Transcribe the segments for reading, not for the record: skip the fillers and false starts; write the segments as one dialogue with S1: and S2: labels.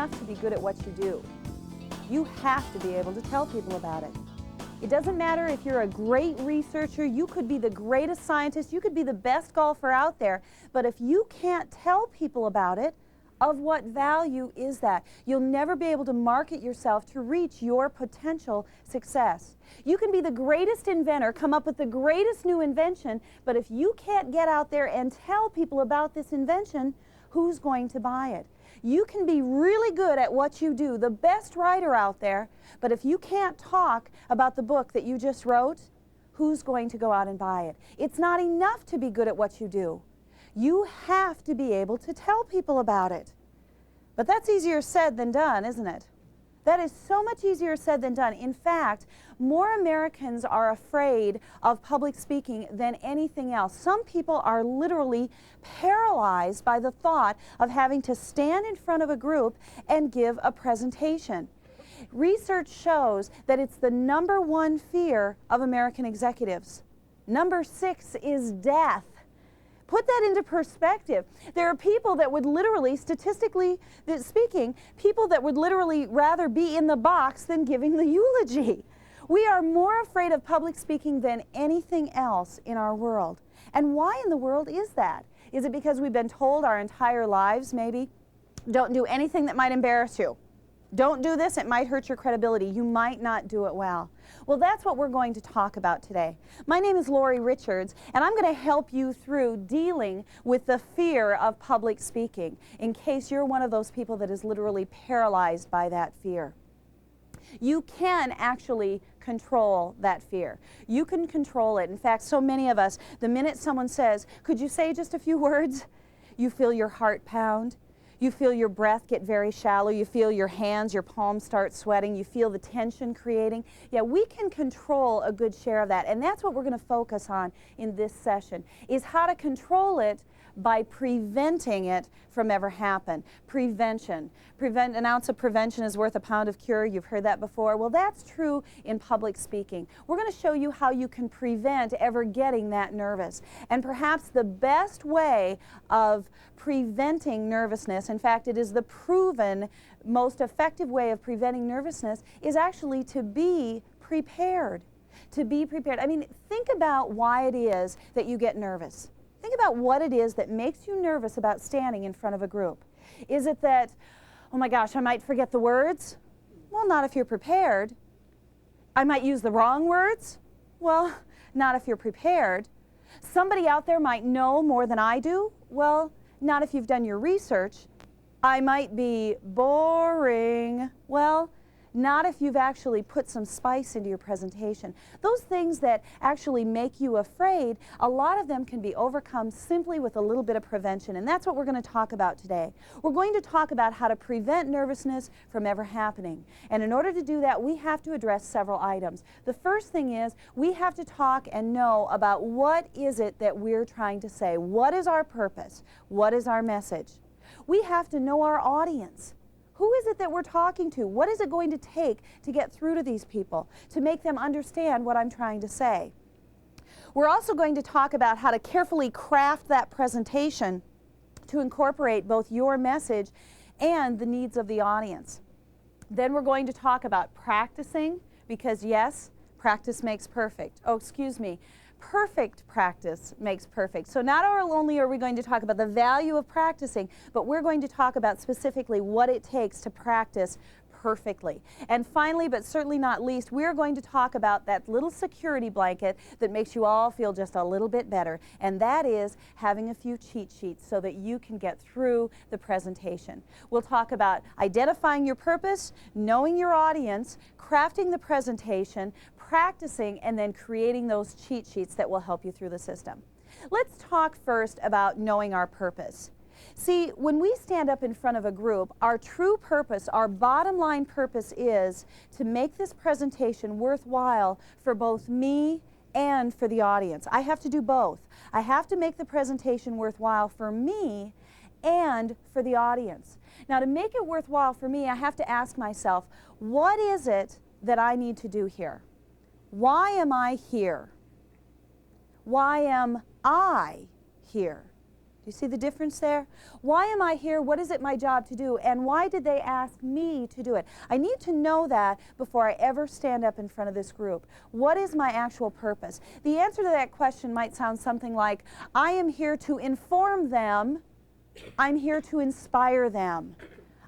S1: enough to be good at what you do. You have to be able to tell people about it. It doesn't matter if you're a great researcher, you could be the greatest scientist, you could be the best golfer out there, but if you can't tell people about it, of what value is that? You'll never be able to market yourself to reach your potential success. You can be the greatest inventor, come up with the greatest new invention, but if you can't get out there and tell people about this invention, who's going to buy it? You can be really good at what you do, the best writer out there, but if you can't talk about the book that you just wrote, who's going to go out and buy it? It's not enough to be good at what you do. You have to be able to tell people about it. But that's easier said than done, isn't it? That is so much easier said than done. In fact, more Americans are afraid of public speaking than anything else. Some people are literally paralyzed by the thought of having to stand in front of a group and give a presentation. Research shows that it's the #1 fear of American executives. Number 6 is death. Put that into perspective. There are people that would literally, statistically speaking, people that would literally rather be in the box than giving the eulogy. We are more afraid of public speaking than anything else in our world. And why in the world is that? Is it because we've been told our entire lives, maybe, don't do anything that might embarrass you? Don't do this, it might hurt your credibility. You might not do it well. Well, that's what we're going to talk about today. My name is Lori Richards, and I'm going to help you through dealing with the fear of public speaking, in case you're one of those people that is literally paralyzed by that fear. You can actually control that fear. You can control it. In fact, so many of us, the minute someone says, "Could you say just a few words?" you feel your heart pound. You feel your breath get very shallow. You feel your hands, your palms start sweating. You feel the tension creating. Yeah, we can control a good share of that. And that's what we're going to focus on in this session, is how to control it by preventing it from ever happen. Prevention. An ounce of prevention is worth a pound of cure. You've heard that before. Well, that's true in public speaking. We're going to show you how you can prevent ever getting that nervous. And perhaps the best way of preventing nervousness, in fact, it is the proven most effective way of preventing nervousness, is actually to be prepared. To be prepared. I mean, think about why it is that you get nervous. Think about what it is that makes you nervous about standing in front of a group. Is it that, oh my gosh, I might forget the words? Well, not if you're prepared. I might use the wrong words? Well, not if you're prepared. Somebody out there might know more than I do? Well, not if you've done your research. I might be boring. Well, not if you've actually put some spice into your presentation. Those things that actually make you afraid, a lot of them can be overcome simply with a little bit of prevention, and that's what we're going to talk about today. We're going to talk about how to prevent nervousness from ever happening. And in order to do that, we have to address several items. The first thing is we have to talk and know about what is it that we're trying to say. What is our purpose? What is our message? We have to know our audience. Who is it that we're talking to? What is it going to take to get through to these people, to make them understand what I'm trying to say? We're also going to talk about how to carefully craft that presentation to incorporate both your message and the needs of the audience. Then we're going to talk about practicing, because yes, practice makes perfect. Oh, excuse me. Perfect practice makes perfect. So not only are we going to talk about the value of practicing, but we're going to talk about specifically what it takes to practice perfectly. And finally, but certainly not least, we're going to talk about that little security blanket that makes you all feel just a little bit better, and that is having a few cheat sheets so that you can get through the presentation. We'll talk about identifying your purpose, knowing your audience, crafting the presentation, practicing, and then creating those cheat sheets that will help you through the system. Let's talk first about knowing our purpose. See, when we stand up in front of a group, our true purpose, our bottom line purpose is to make this presentation worthwhile for both me and for the audience. I have to do both. I have to make the presentation worthwhile for me and for the audience. Now, to make it worthwhile for me, I have to ask myself, what is it that I need to do here? Why am I here? Why am I here? Do you see the difference there? Why am I here? What is it my job to do? And why did they ask me to do it? I need to know that before I ever stand up in front of this group. What is my actual purpose? The answer to that question might sound something like, I am here to inform them. I'm here to inspire them.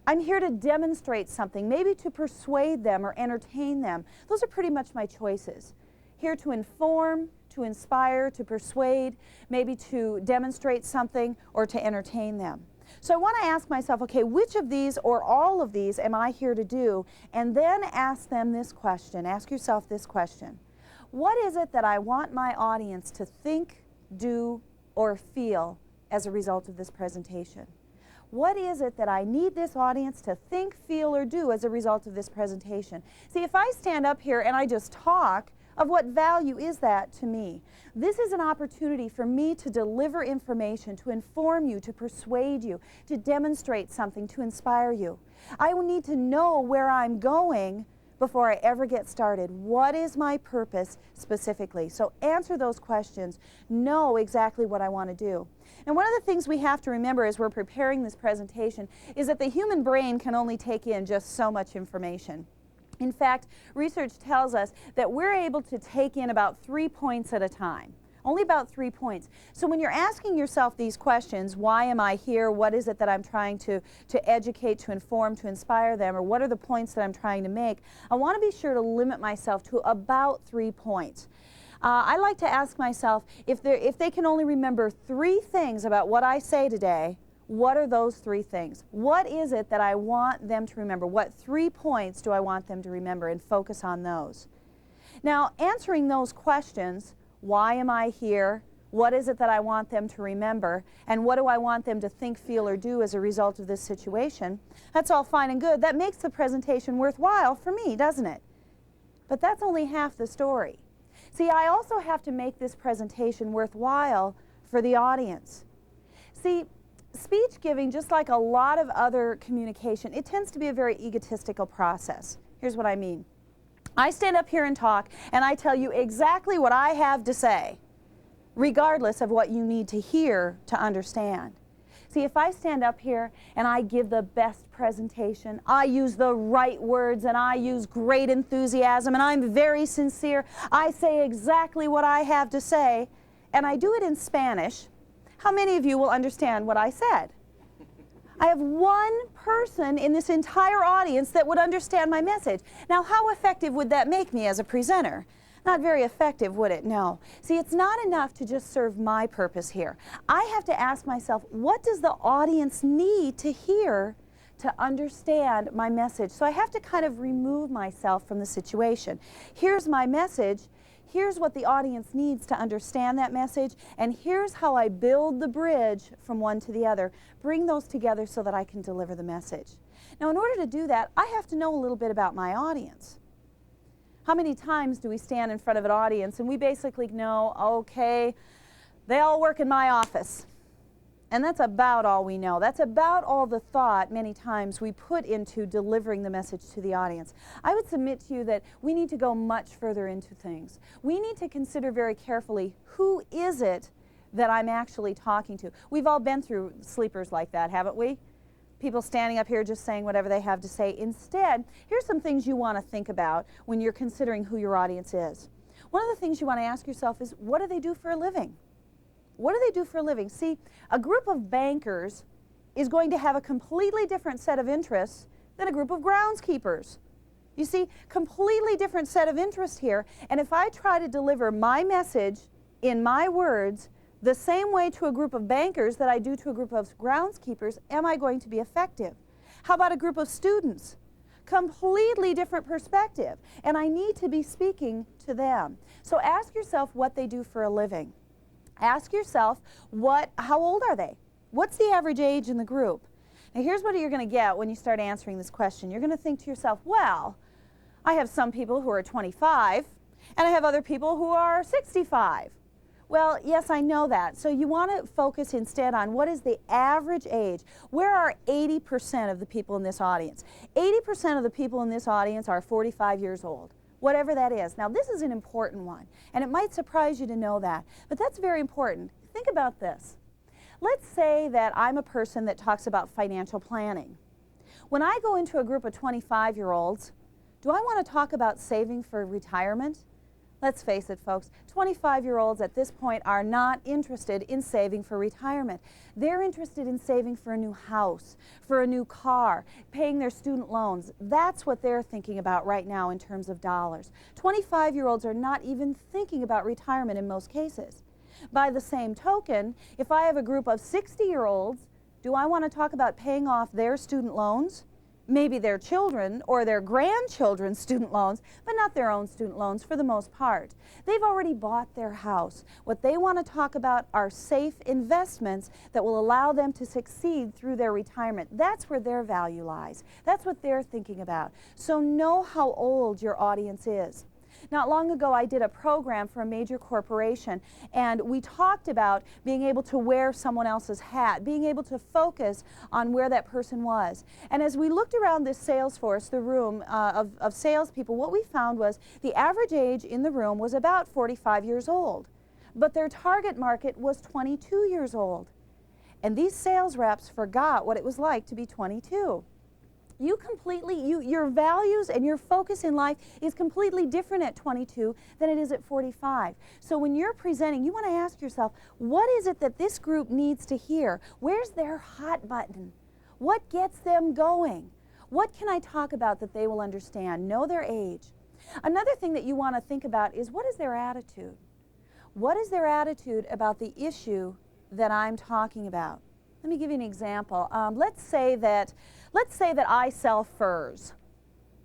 S1: I'm here to demonstrate something, maybe to persuade them or entertain them. Those are pretty much my choices. Here to inform, to inspire, to persuade, maybe to demonstrate something, or to entertain them. So I want to ask myself, okay, which of these or all of these am I here to do? And then ask them this question. Ask yourself this question. What is it that I want my audience to think, do, or feel as a result of this presentation? What is it that I need this audience to think, feel, or do as a result of this presentation? See, if I stand up here and I just talk, of what value is that to me? This is an opportunity for me to deliver information, to inform you, to persuade you, to demonstrate something, to inspire you. I will need to know where I'm going before I ever get started. What is my purpose specifically? So answer those questions. Know exactly what I want to do. And one of the things we have to remember as we're preparing this presentation is that the human brain can only take in just so much information. In fact, research tells us that we're able to take in about 3 points at a time. Only about 3 points. So when you're asking yourself these questions, why am I here? What is it that I'm trying to educate, to inform, to inspire them? Or what are the points that I'm trying to make? I want to be sure to limit myself to about 3 points. I like to ask myself, if they can only remember 3 things about what I say today, what are those 3 things? What is it that I want them to remember? What 3 points do I want them to remember, and focus on those? Now, answering those questions, why am I here? What is it that I want them to remember? And what do I want them to think, feel, or do as a result of this situation? That's all fine and good. That makes the presentation worthwhile for me, doesn't it? But that's only half the story. See, I also have to make this presentation worthwhile for the audience. See, speech giving, just like a lot of other communication, it tends to be a very egotistical process. Here's what I mean. I stand up here and talk, and I tell you exactly what I have to say, regardless of what you need to hear to understand. See, if I stand up here and I give the best presentation, I use the right words, and I use great enthusiasm, and I'm very sincere, I say exactly what I have to say, and I do it in Spanish, how many of you will understand what I said? I have 1 person in this entire audience that would understand my message. Now, how effective would that make me as a presenter? Not very effective, would it? No. See, it's not enough to just serve my purpose here. I have to ask myself, what does the audience need to hear to understand my message? So I have to kind of remove myself from the situation. Here's my message. Here's what the audience needs to understand that message, and here's how I build the bridge from one to the other. Bring those together so that I can deliver the message. Now, in order to do that, I have to know a little bit about my audience. How many times do we stand in front of an audience and we basically know, okay, they all work in my office? And that's about all we know. That's about all the thought many times we put into delivering the message to the audience. I would submit to you that we need to go much further into things. We need to consider very carefully, who is it that I'm actually talking to? We've all been through sleepers like that, haven't we? People standing up here just saying whatever they have to say. Instead, here's some things you want to think about when you're considering who your audience is. One of the things you want to ask yourself is, what do they do for a living? What do they do for a living? See, a group of bankers is going to have a completely different set of interests than a group of groundskeepers. You see, completely different set of interests here. And if I try to deliver my message in my words the same way to a group of bankers that I do to a group of groundskeepers, am I going to be effective? How about a group of students? Completely different perspective. And I need to be speaking to them. So ask yourself what they do for a living. Ask yourself, how old are they? What's the average age in the group? Now, here's what you're going to get when you start answering this question. You're going to think to yourself, well, I have some people who are 25, and I have other people who are 65. Well, yes, I know that. So you want to focus instead on what is the average age. Where are 80% of the people in this audience? 80% of the people in this audience are 45 years old. Whatever that is. Now, this is an important one, and it might surprise you to know that, but that's very important. Think about this. Let's say that I'm a person that talks about financial planning. When I go into a group of 25-year-olds, do I want to talk about saving for retirement? Let's face it, folks, 25-year-olds at this point are not interested in saving for retirement. They're interested in saving for a new house, for a new car, paying their student loans. That's what they're thinking about right now in terms of dollars. 25-year-olds are not even thinking about retirement in most cases. By the same token, if I have a group of 60-year-olds, do I want to talk about paying off their student loans? Maybe their children or their grandchildren's student loans, but not their own student loans for the most part. They've already bought their house. What they want to talk about are safe investments that will allow them to succeed through their retirement. That's where their value lies. That's what they're thinking about. So know how old your audience is. Not long ago, I did a program for a major corporation, and we talked about being able to wear someone else's hat, being able to focus on where that person was. And as we looked around this sales force, the room of salespeople, what we found was the average age in the room was about 45 years old, but their target market was 22 years old. And these sales reps forgot what it was like to be 22. Your values and your focus in life is completely different at 22 than it is at 45. So when you're presenting, you want to ask yourself, what is it that this group needs to hear? Where's their hot button? What gets them going? What can I talk about that they will understand? Know their age. Another thing that you want to think about is, what is their attitude? What is their attitude about the issue that I'm talking about? Let me give you an example. Let's say that I sell furs.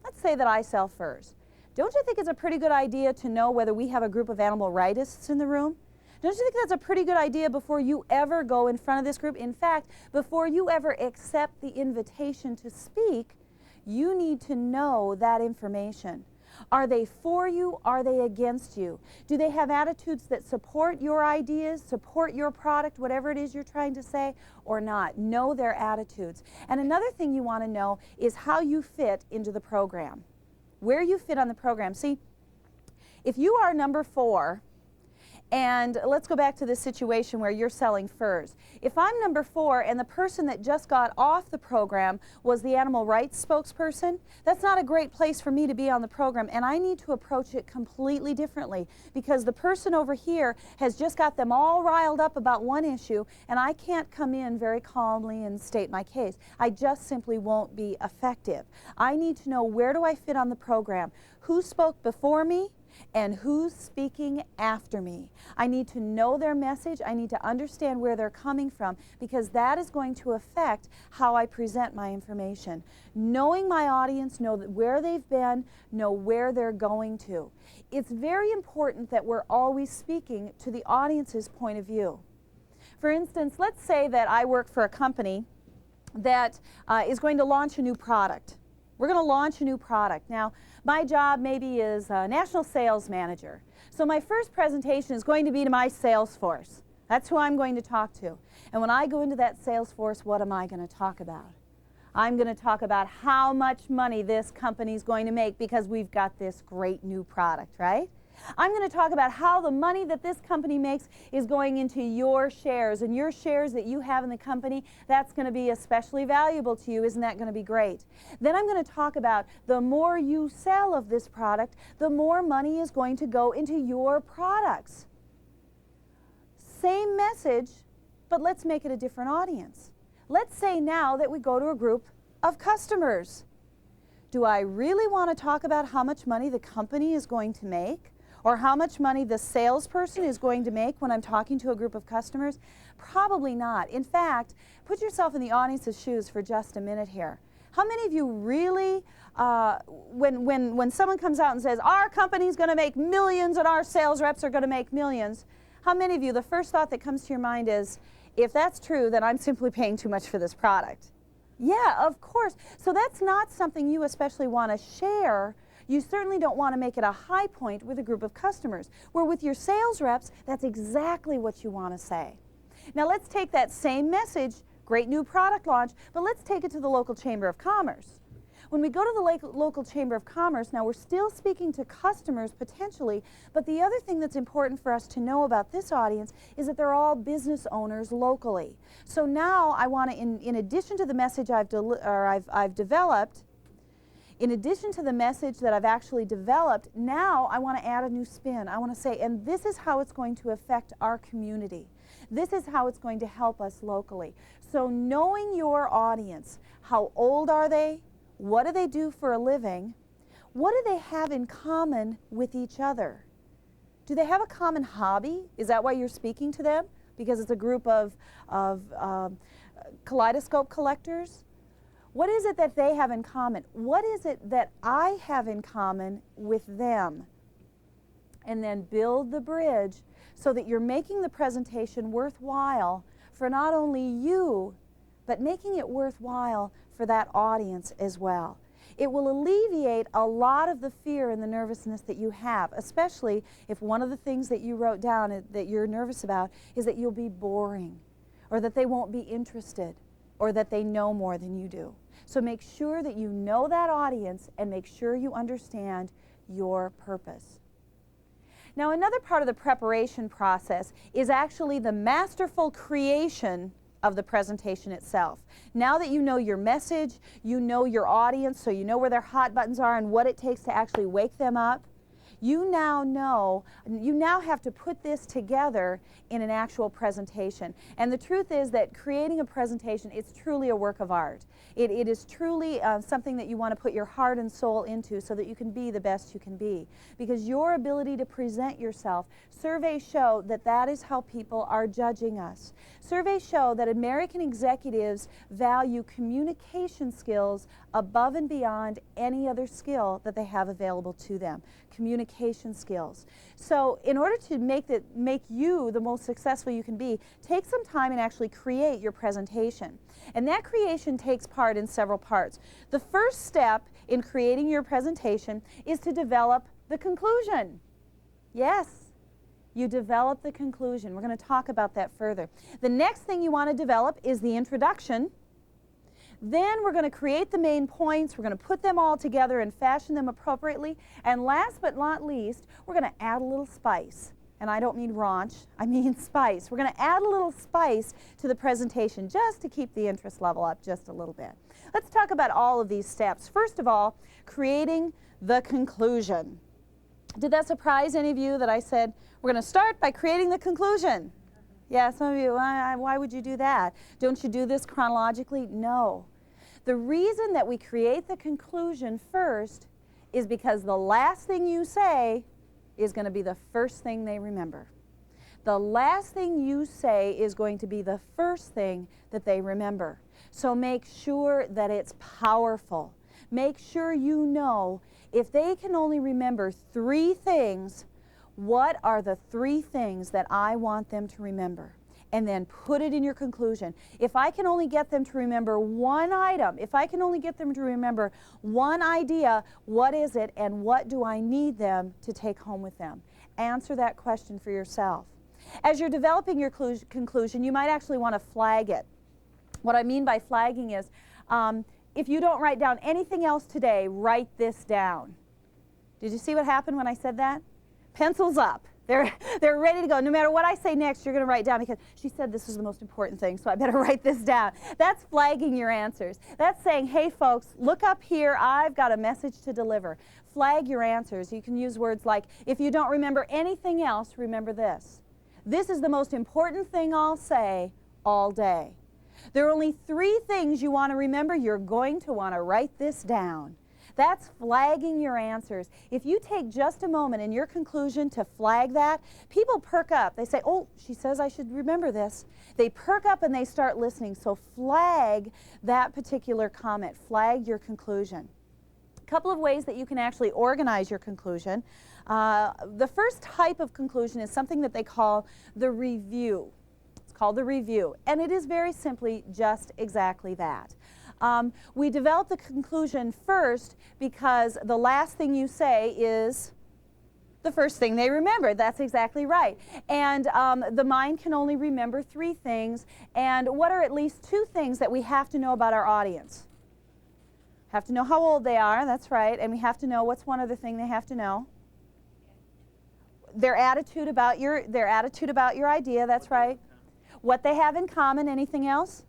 S1: Let's say that I sell furs. Don't you think it's a pretty good idea to know whether we have a group of animal rightists in the room? Don't you think that's a pretty good idea before you ever go in front of this group? In fact, before you ever accept the invitation to speak, you need to know that information. Are they for you? Are they against you? Do they have attitudes that support your ideas, support your product, whatever it is you're trying to say, or not? Know their attitudes. And another thing you want to know is how you fit into the program, where you fit on the program. See, if you are number 4, and let's go back to this situation where you're selling furs. If I'm number 4 and the person that just got off the program was the animal rights spokesperson, that's not a great place for me to be on the program, and I need to approach it completely differently, because the person over here has just got them all riled up about one issue, and I can't come in very calmly and state my case. I just simply won't be effective. I need to know, where do I fit on the program? Who spoke before me? And who's speaking after me? I need to know their message. I need to understand where they're coming from, because that is going to affect how I present my information. Knowing my audience, know where they've been, know where they're going to. It's very important that we're always speaking to the audience's point of view. For instance, let's say that I work for a company that is going to launch a new product. We're going to launch a new product. Now, my job maybe is a national sales manager. So my first presentation is going to be to my sales force. That's who I'm going to talk to. And when I go into that sales force, what am I going to talk about? I'm going to talk about how much money this company is going to make because we've got this great new product, right? I'm going to talk about how the money that this company makes is going into your shares, and your shares that you have in the company, that's going to be especially valuable to you. Isn't that going to be great? Then I'm going to talk about the more you sell of this product, the more money is going to go into your products. Same message, but let's make it a different audience. Let's say now that we go to a group of customers. Do I really want to talk about how much money the company is going to make? Or how much money the salesperson is going to make when I'm talking to a group of customers? Probably not. In fact, put yourself in the audience's shoes for just a minute here. How many of you really, when someone comes out and says, our company's going to make millions and our sales reps are going to make millions, how many of you, the first thought that comes to your mind is, if that's true, then I'm simply paying too much for this product? Yeah, of course. So that's not something you especially want to share. You certainly don't want to make it a high point with a group of customers, where with your sales reps, that's exactly what you want to say. Now let's take that same message, great new product launch, but let's take it to the local Chamber of Commerce. When we go to the local Chamber of Commerce, now we're still speaking to customers potentially, but the other thing that's important for us to know about this audience is that they're all business owners locally. So now I want to, in addition to the message I've developed, in addition to the message that I've actually developed, now I want to add a new spin. I want to say, and this is how it's going to affect our community. This is how it's going to help us locally. So knowing your audience, how old are they? What do they do for a living? What do they have in common with each other? Do they have a common hobby? Is that why you're speaking to them? Because it's a group of kaleidoscope collectors? What is it that they have in common? What is it that I have in common with them? And then build the bridge so that you're making the presentation worthwhile for not only you, but making it worthwhile for that audience as well. It will alleviate a lot of the fear and the nervousness that you have, especially if one of the things that you wrote down that you're nervous about is that you'll be boring, or that they won't be interested, or that they know more than you do. So make sure that you know that audience and make sure you understand your purpose. Now, another part of the preparation process is actually the masterful creation of the presentation itself. Now that you know your message, you know your audience, so you know where their hot buttons are and what it takes to actually wake them up, you now have to put this together in an actual presentation. And the truth is that creating a presentation, it's truly a work of art. It is truly something that you want to put your heart and soul into so that you can be the best you can be. Because your ability to present yourself, surveys show that that is how people are judging us. Surveys show that American executives value communication skills above and beyond any other skill that they have available to them. Communication skills. So in order to make you the most successful you can be, take some time and actually create your presentation. And that creation takes part in several parts. The first step in creating your presentation is to develop the conclusion. Yes, you develop the conclusion. We're going to talk about that further. The next thing you want to develop is the introduction. Then we're going to create the main points. We're going to put them all together and fashion them appropriately. And last but not least, we're going to add a little spice. And I don't mean raunch, I mean spice. We're going to add a little spice to the presentation just to keep the interest level up just a little bit. Let's talk about all of these steps. First of all, creating the conclusion. Did that surprise any of you that I said we're going to start by creating the conclusion? Yeah, some of you, why would you do that? Don't you do this chronologically? No. The reason that we create the conclusion first is because the last thing you say is going to be the first thing they remember. The last thing you say is going to be the first thing that they remember. So make sure that it's powerful. Make sure you know if they can only remember 3 things, what are the 3 things that I want them to remember? And then put it in your conclusion. If I can only get them to remember 1 item, if I can only get them to remember 1 idea, what is it and what do I need them to take home with them? Answer that question for yourself. As you're developing your conclusion, you might actually want to flag it. What I mean by flagging is, if you don't write down anything else today, write this down. Did you see what happened when I said that? Pencils up. They're ready to go. No matter what I say next, you're going to write down because she said this is the most important thing, so I better write this down. That's flagging your answers. That's saying, hey folks, look up here, I've got a message to deliver. Flag your answers. You can use words like, if you don't remember anything else, remember this. This is the most important thing I'll say all day. There are only 3 things you want to remember. You're going to want to write this down. That's flagging your answers. If you take just a moment in your conclusion to flag that, people perk up. They say, oh, she says I should remember this. They perk up and they start listening. So flag that particular comment. Flag your conclusion. A couple of ways that you can actually organize your conclusion. The first type of conclusion is something that they call the review. It's called the review. And it is very simply just exactly that. We develop the conclusion first because the last thing you say is the first thing they remember. That's exactly right. And the mind can only remember 3 things. And what are at least 2 things that we have to know about our audience? Have to know how old they are, that's right. And we have to know, what's one other thing they have to know? Their attitude about your idea, that's right. What they have in common, anything else?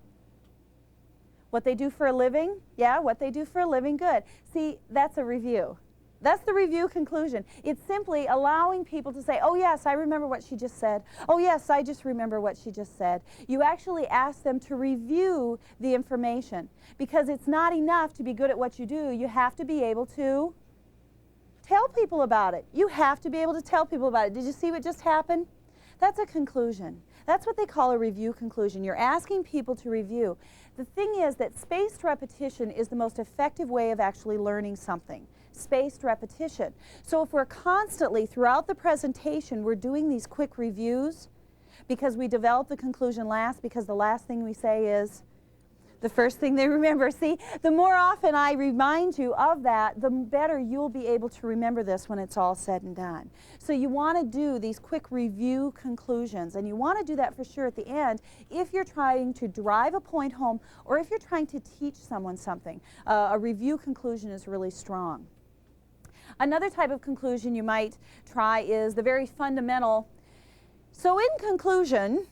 S1: What they do for a living? Yeah, what they do for a living, good. See, that's a review. That's the review conclusion. It's simply allowing people to say, oh yes, I remember what she just said. Oh yes, I just remember what she just said. You actually ask them to review the information, because it's not enough to be good at what you do. You have to be able to tell people about it. You have to be able to tell people about it. Did you see what just happened? That's a conclusion. That's what they call a review conclusion. You're asking people to review. The thing is that spaced repetition is the most effective way of actually learning something. Spaced repetition. So if we're constantly, throughout the presentation, we're doing these quick reviews because we develop the conclusion last, because the last thing we say is the first thing they remember. See, the more often I remind you of that, the better you'll be able to remember this when it's all said and done. So you want to do these quick review conclusions, and you want to do that for sure at the end if you're trying to drive a point home or if you're trying to teach someone something. A review conclusion is really strong. Another type of conclusion you might try is the very fundamental. So in conclusion,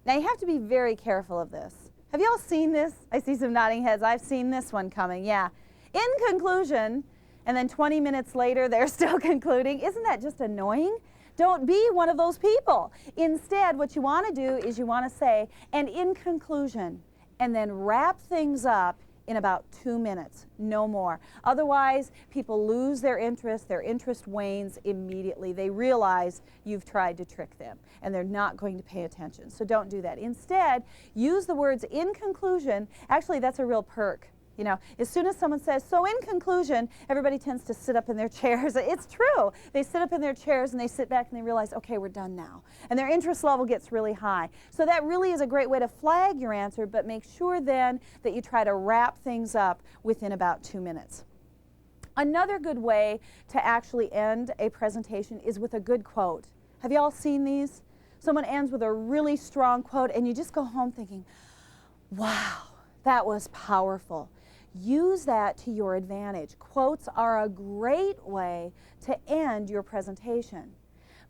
S1: now you have to be very careful of this. Have you all seen this? I see some nodding heads. I've seen this one coming, yeah. In conclusion, and then 20 minutes later they're still concluding. Isn't that just annoying? Don't be one of those people. Instead, what you want to do is you want to say, and in conclusion, and then wrap things up in about 2 minutes, no more. Otherwise, people lose their interest wanes immediately. They realize you've tried to trick them, and they're not going to pay attention. So don't do that. Instead, use the words in conclusion. Actually, that's a real perk. You know, as soon as someone says, so in conclusion, everybody tends to sit up in their chairs. It's true. They sit up in their chairs and they sit back and they realize, okay, we're done now. And their interest level gets really high. So that really is a great way to flag your answer, but make sure then that you try to wrap things up within about 2 minutes. Another good way to actually end a presentation is with a good quote. Have you all seen these? Someone ends with a really strong quote and you just go home thinking, wow, that was powerful. Use that to your advantage. Quotes are a great way to end your presentation,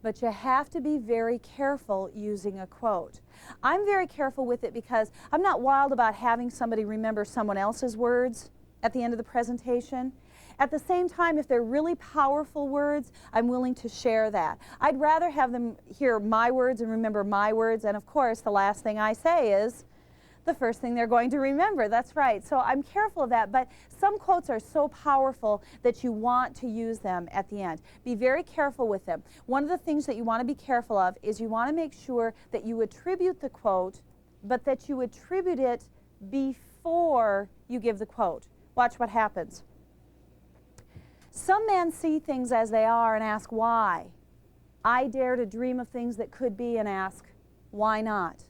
S1: but you have to be very careful using a quote. I'm very careful with it because I'm not wild about having somebody remember someone else's words at the end of the presentation. At the same time, if they're really powerful words, I'm willing to share that. I'd rather have them hear my words and remember my words, and of course the last thing I say is the first thing they're going to remember. That's right. So I'm careful of that, but some quotes are so powerful that you want to use them at the end. Be very careful with them. One of the things that you want to be careful of is you want to make sure that you attribute the quote, but that you attribute it before you give the quote. Watch what happens. Some men see things as they are and ask why. I dare to dream of things that could be and ask, why not?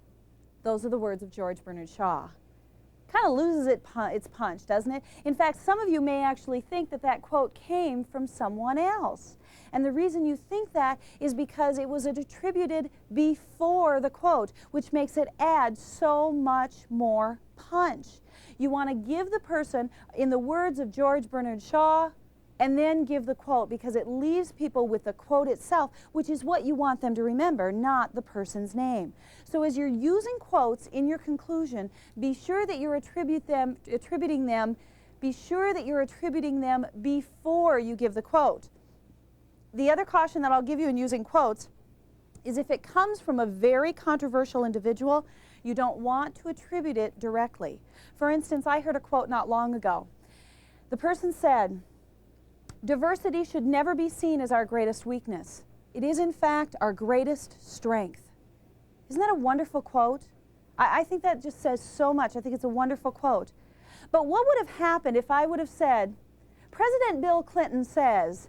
S1: Those are the words of George Bernard Shaw. Kind of loses its punch, doesn't it? In fact, some of you may actually think that that quote came from someone else. And the reason you think that is because it was attributed before the quote, which makes it add so much more punch. You want to give the person, in the words of George Bernard Shaw, and then give the quote, because it leaves people with the quote itself, which is what you want them to remember, not the person's name. So as you're using quotes in your conclusion, be sure that you're attributing them before you give the quote. The other caution that I'll give you in using quotes is if it comes from a very controversial individual, you don't want to attribute it directly. For instance, I heard a quote not long ago. The person said, "Diversity should never be seen as our greatest weakness. It is, in fact, our greatest strength." Isn't that a wonderful quote? I think that just says so much. I think it's a wonderful quote. But what would have happened if I would have said, President Bill Clinton says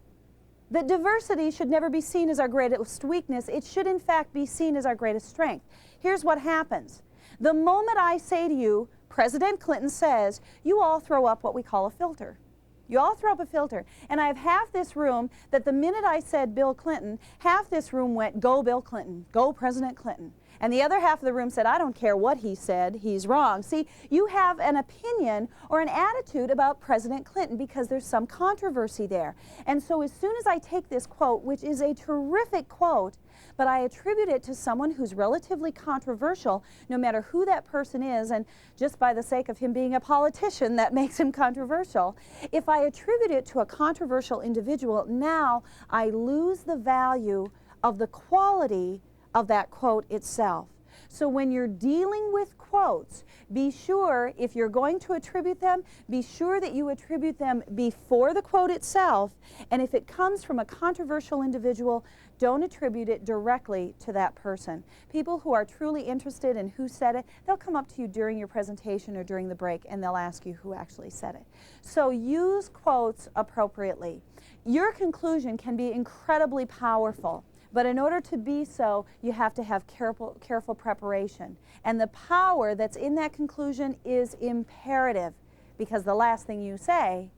S1: that diversity should never be seen as our greatest weakness. It should, in fact, be seen as our greatest strength. Here's what happens. The moment I say to you, President Clinton says, you all throw up what we call a filter. You all throw up a filter. And I have half this room that the minute I said Bill Clinton, half this room went, go Bill Clinton, go President Clinton. And the other half of the room said, I don't care what he said, he's wrong. See, you have an opinion or an attitude about President Clinton because there's some controversy there. And so as soon as I take this quote, which is a terrific quote, but I attribute it to someone who's relatively controversial, no matter who that person is, and just by the sake of him being a politician, that makes him controversial. If I attribute it to a controversial individual, now I lose the value of the quality of that quote itself. So when you're dealing with quotes, be sure, if you're going to attribute them, be sure that you attribute them before the quote itself, and if it comes from a controversial individual, don't attribute it directly to that person. People who are truly interested in who said it, they'll come up to you during your presentation or during the break and they'll ask you who actually said it. So use quotes appropriately. Your conclusion can be incredibly powerful. But in order to be so, you have to have careful preparation. And the power that's in that conclusion is imperative, because the last thing you say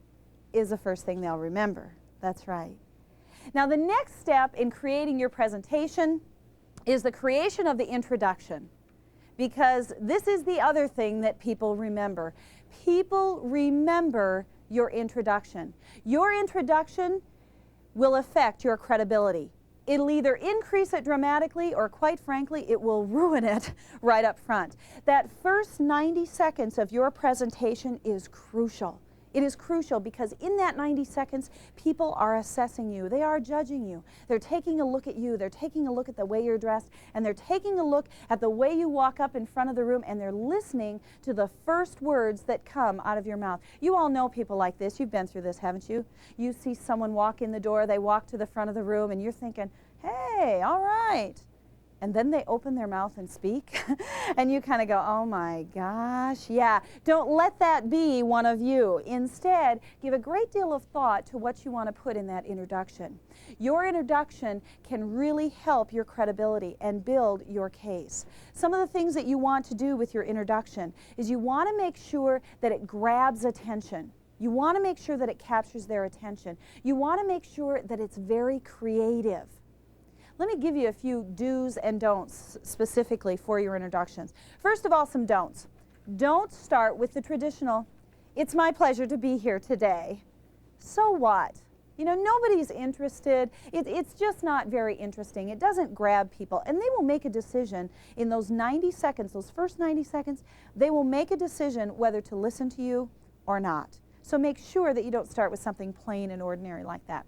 S1: is the first thing they'll remember. That's right. Now, the next step in creating your presentation is the creation of the introduction, because this is the other thing that people remember. People remember your introduction. Your introduction will affect your credibility. It'll either increase it dramatically or, quite frankly, it will ruin it right up front. That first 90 seconds of your presentation is crucial. It is crucial because in that 90 seconds, people are assessing you. They are judging you. They're taking a look at you. They're taking a look at the way you're dressed, and they're taking a look at the way you walk up in front of the room, and they're listening to the first words that come out of your mouth. You all know people like this. You've been through this, haven't you? You see someone walk in the door, they walk to the front of the room, and you're thinking, hey, all right. And then they open their mouth and speak, and you kind of go, oh my gosh, yeah. Don't let that be one of you. Instead, give a great deal of thought to what you want to put in that introduction. Your introduction can really help your credibility and build your case. Some of the things that you want to do with your introduction is you want to make sure that it grabs attention. You want to make sure that it captures their attention. You want to make sure that it's very creative. Let me give you a few do's and don'ts specifically for your introductions. First of all, some don'ts. Don't start with the traditional, it's my pleasure to be here today. So what? You know, nobody's interested. It's just not very interesting. It doesn't grab people. And they will make a decision in those 90 seconds, those first 90 seconds, they will make a decision whether to listen to you or not. So make sure that you don't start with something plain and ordinary like that.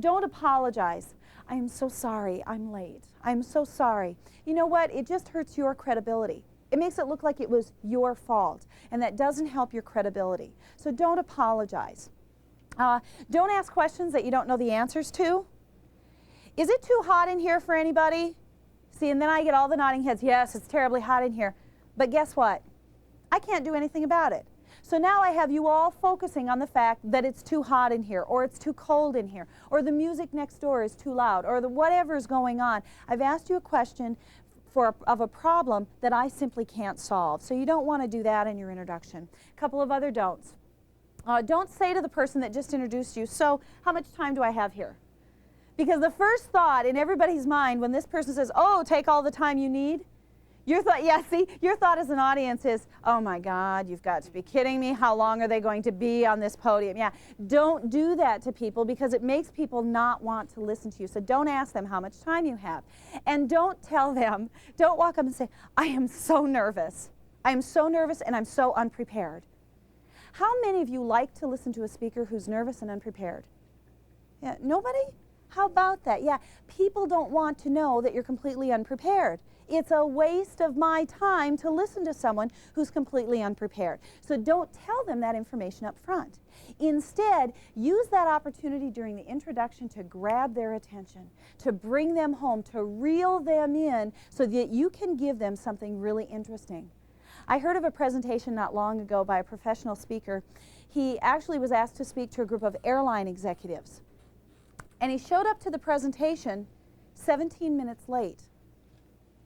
S1: Don't apologize. I am so sorry, I'm late. I'm so sorry. You know what? It just hurts your credibility. It makes it look like it was your fault, and that doesn't help your credibility. So don't apologize. Don't ask questions that you don't know the answers to. Is it too hot in here for anybody? See, and then I get all the nodding heads. Yes, it's terribly hot in here. But guess what? I can't do anything about it. So now I have you all focusing on the fact that it's too hot in here, or it's too cold in here, or the music next door is too loud, or whatever's going on. I've asked you a question of a problem that I simply can't solve. So you don't want to do that in your introduction. A couple of other don'ts. Don't say to the person that just introduced you, so how much time do I have here? Because the first thought in everybody's mind when this person says, oh, take all the time you need, your thought as an audience is, oh my God, you've got to be kidding me. How long are they going to be on this podium? Yeah, don't do that to people because it makes people not want to listen to you. So don't ask them how much time you have. And don't tell them, don't walk up and say, I am so nervous. I am so nervous and I'm so unprepared. How many of you like to listen to a speaker who's nervous and unprepared? Yeah, nobody? How about that? Yeah, people don't want to know that you're completely unprepared. It's a waste of my time to listen to someone who's completely unprepared. So don't tell them that information up front. Instead, use that opportunity during the introduction to grab their attention, to bring them home, to reel them in so that you can give them something really interesting. I heard of a presentation not long ago by a professional speaker. He actually was asked to speak to a group of airline executives. And he showed up to the presentation 17 minutes late.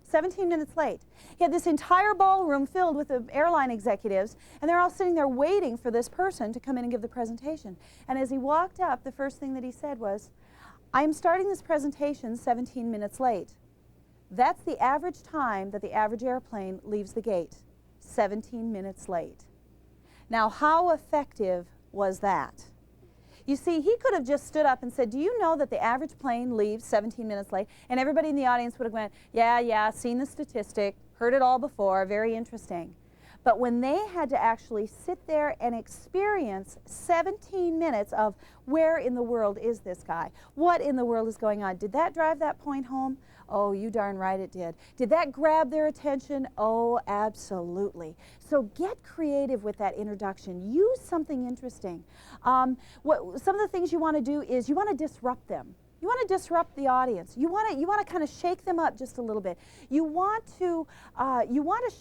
S1: 17 minutes late. He had this entire ballroom filled with the airline executives, and they're all sitting there waiting for this person to come in and give the presentation. And as he walked up, the first thing that he said was, I'm starting this presentation 17 minutes late That's the average time that the average airplane leaves the gate, 17 minutes late. Now, how effective was that? You see, he could have just stood up and said, do you know that the average plane leaves 17 minutes late? And everybody in the audience would have went, yeah, seen the statistic, heard it all before, very interesting. But when they had to actually sit there and experience 17 minutes of where in the world is this guy? What in the world is going on? Did that drive that point home? Oh, you darn right it did. Did that grab their attention? Oh, absolutely. So get creative with that introduction. Use something interesting. Some of the things you want to do is you want to disrupt them. You want to disrupt the audience. You want to kind of shake them up just a little bit. You want to